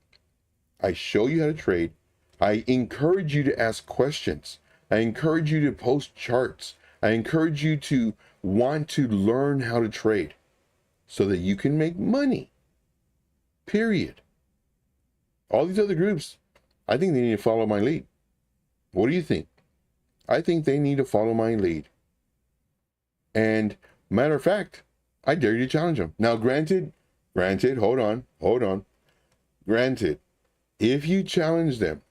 I show you how to trade. I encourage you to ask questions. I encourage you to post charts. I encourage you to want to learn how to trade so that you can make money. Period. All these other groups, I think they need to follow my lead. What do you think? I think they need to follow my lead. And matter of fact, I dare you to challenge them. Now, granted, hold on. Granted, if you challenge them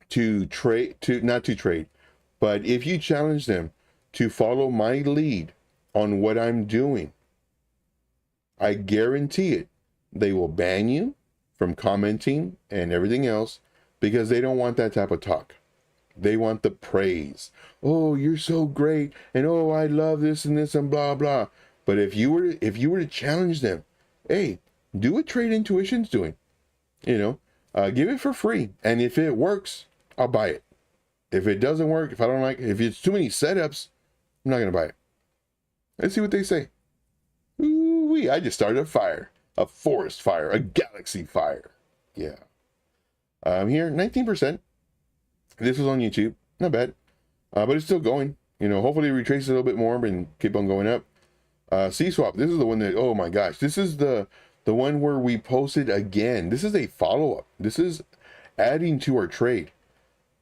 to trade, not to trade, but if you challenge them to follow my lead on what I'm doing, I guarantee it, they will ban you from commenting and everything else because they don't want that type of talk. They want the praise. Oh, you're so great. And oh, I love this and this and blah, blah. But if you were to challenge them, hey, do what TradeIntuition's doing, you know, give it for free. And if it works, I'll buy it. If it doesn't work, if I don't like it, if it's too many setups, I'm not going to buy it. Let's see what they say. Ooh-wee, I just started a fire, a forest fire, a galaxy fire. Yeah. Here, 19%. This was on YouTube. Not bad. But it's still going. You know, hopefully it retraces a little bit more and keep on going up. C-Swap, this is the one that, oh my gosh, this is the one where we posted again. This is a follow-up. This is adding to our trade.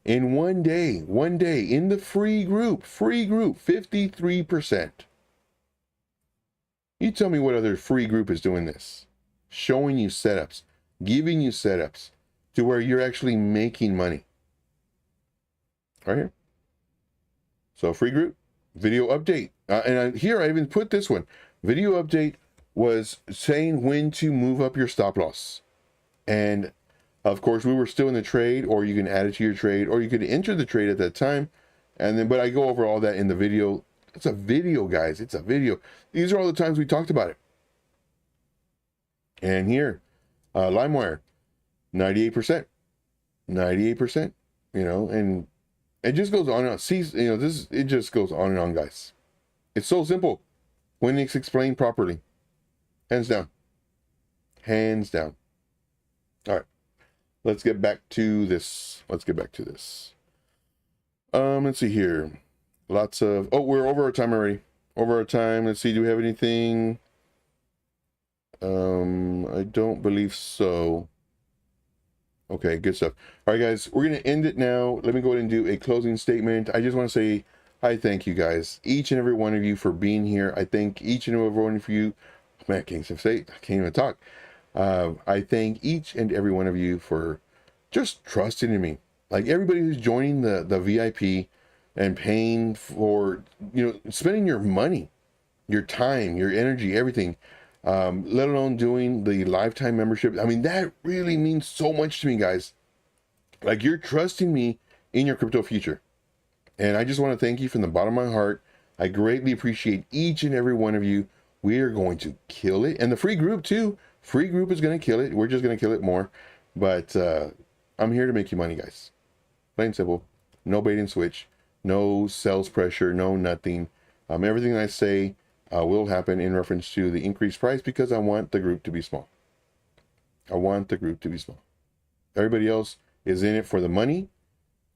In one day, in the free group, 53%. You tell me what other free group is doing this. Showing you setups, giving you setups to where you're actually making money. Right here. So free group, video update. Here I even put this one. Video update was saying when to move up your stop loss. And of course, we were still in the trade, or you can add it to your trade, or you could enter the trade at that time. And then, but I go over all that in the video. It's a video, guys. It's a video. These are all the times we talked about it. And here, LimeWire, 98%. 98%, you know, and it just goes on and on. See, you know, it just goes on and on, guys. It's so simple when it's explained properly. Hands down. Hands down. All right. Let's get back to this. Let's see here. Lots of, oh, we're over our time already. Over our time. Let's see, do we have anything? I don't believe so. Okay, good stuff. All right, guys, we're going to end it now. Let me go ahead and do a closing statement. I just want to say, I thank you guys, each and every one of you for being here. I thank each and every one of you. Man, I can't even talk. I thank each and every one of you for just trusting in me. Like everybody who's joining the VIP and paying for, you know, spending your money, your time, your energy, everything, let alone doing the lifetime membership. I mean, that really means so much to me, guys. Like, you're trusting me in your crypto future. And I just want to thank you from the bottom of my heart. I greatly appreciate each and every one of you. We are going to kill it. And the free group too. Free group is going to kill it. We're just going to kill it more. But I'm here to make you money, guys. Plain simple. No bait and switch. No sales pressure. No nothing. Everything I say will happen in reference to the increased price because I want the group to be small. I want the group to be small. Everybody else is in it for the money,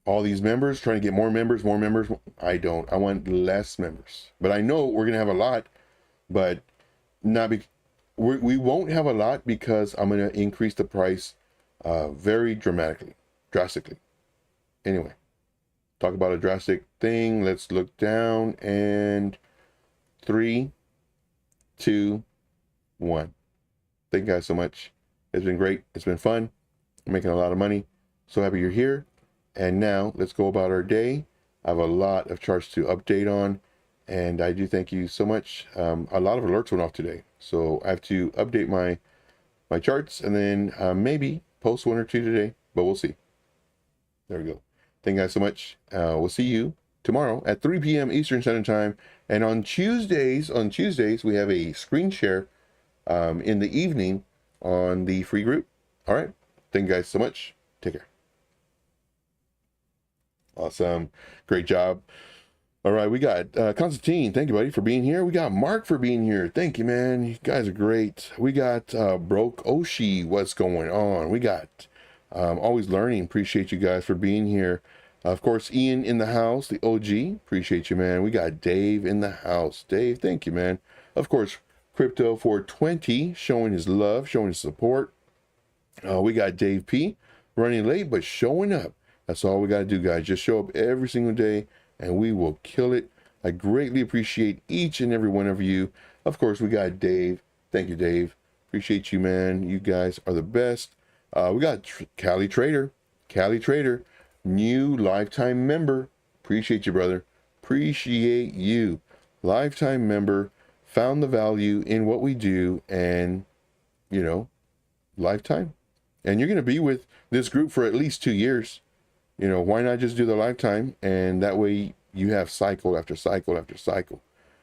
all these members, trying to get more members, more members. I don't. I want less members. But I know we're gonna have a lot, but not we won't have a lot because I'm gonna increase the price very drastically. Anyway, talk about a drastic thing. Let's look down, and 3, 2, 1. Thank you guys so much. It's been great. It's been fun. I'm making a lot of money. So happy you're here. And now let's go about our day. I have a lot of charts to update on, and I do thank you so much. A lot of alerts went off today, so I have to update my charts, and then maybe post 1 or 2 today, but we'll see. There we go. Thank you guys so much. We'll see you tomorrow at 3 p.m. Eastern Standard Time. And on Tuesdays, we have a screen share in the evening on the free group. All right. Thank you guys so much. Take care. Awesome. Great job. All right. We got Constantine. Thank you, buddy, for being here. We got Mark for being here. Thank you, man. You guys are great. We got Broke Oshi. What's going on? We got Always Learning. Appreciate you guys for being here. Of course, Ian in the house, the OG. Appreciate you, man. We got Dave in the house. Dave, thank you, man. Of course, Crypto 420 showing his love, showing his support. We got Dave P running late, but showing up. That's all we got to do, guys. Just show up every single day, and we will kill it. I greatly appreciate each and every one of you. Of course, we got Dave. Thank you, Dave. Appreciate you, man. You guys are the best. We got Cali Trader. Cali Trader, new lifetime member. Appreciate you, brother. Appreciate you. Lifetime member. Found the value in what we do, and, you know, lifetime. And you're going to be with this group for at least 2 years. You know, why not just do the lifetime? And that way you have cycle after cycle after cycle.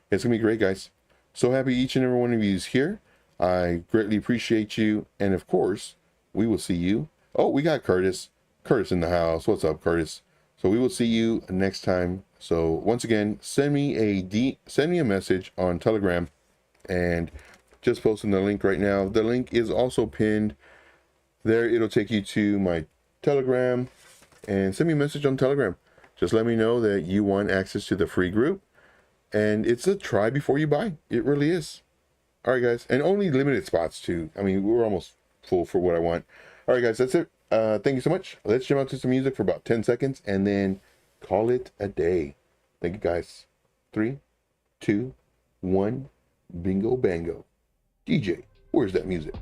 It's going to be great, guys. So happy each and every one of you is here. I greatly appreciate you. And of course, we will see you. Oh, we got Curtis. Curtis in the house. What's up, Curtis? So we will see you next time. So once again, send me a message on Telegram, and just posting the link right now. The link is also pinned there. It'll take you to my Telegram, and send me a message on Telegram. Just let me know that you want access to the free group, and it's a try before you buy. It really is. All right, guys, and only limited spots too. I mean, we're almost full for what I want. All right, guys, that's it. Thank you so much. Let's jump out to some music for about 10 seconds and then call it a day. Thank you, guys. 3, 2, 1, bingo bango. DJ, where's that music?